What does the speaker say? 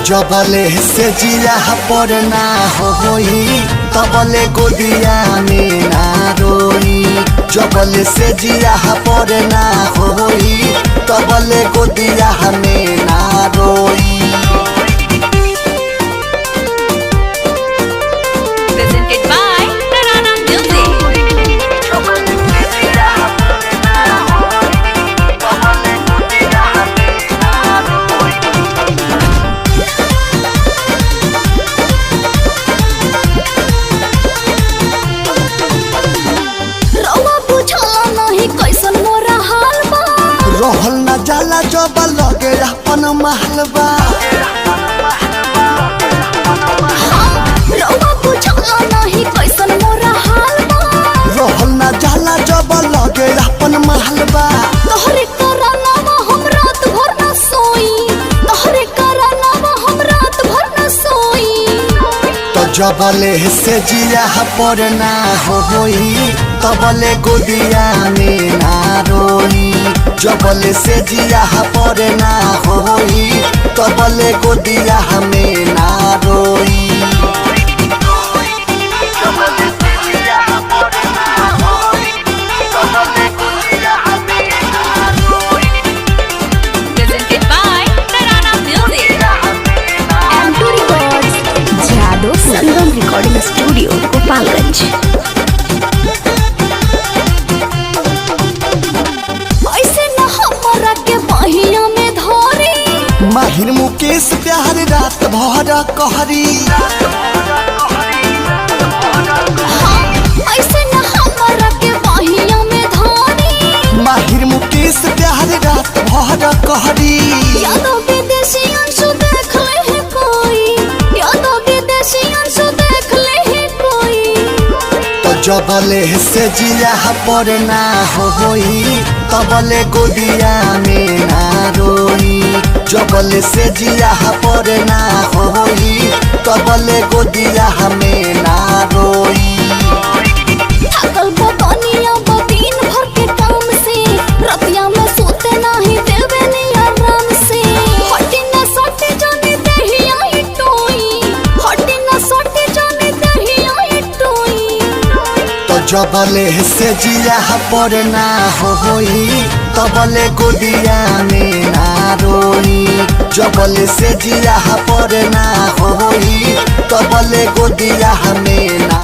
जबले से जिया पर ना होई तबले गोदिया में ना रोई। जबले से जिया पर ना होई तबले गोदिया में ना रोई। Presented by Tarana Music. रहल न जाला जब लगे अपन महलबा। रहल न जाला जब लगे अपन महलबा। तोहरे करानावा हम रात भर न सोई। तोहरे करानावा हम रात भर न सोई। तो जबले से जिया पर ना होई तबले गोदिया में ना रोई। जबले से जिया पर ना होई तबले गोदिया में ना रोई। Presented by Tarana Music. M2 Records, Jado Sangam recording studio Gopalganj. ऐसे न हमरा के बहिया में धरी। माहिर मुकेश प्यार रात भर कहरी। हाँ, ऐसे न हमरा के बहिया में धरी। माहिर मुकेश प्यार रात भर कहरी। यादव विदेशी अंशु देख ले है कोई। यादव विदेशी अंशु देख ले है कोई। तो जबले से जिया पर ना होई तबले गोदिया में ना रोई। जबले से जिया पर ना होई तबले गोदिया में ना रोई। थकल बदनिया दिन भर के काम से। रतिया में सोते नहीं देवे नी आराम से। हटी न सटे जाने दहिया ही टोई। हटी न सटे जाने दहिया ही टोई। तो जबले से जिया पर ना होई तबले गोदिया में ना रोई। जबले से जिया पर ना होई तबले गोदिया में ना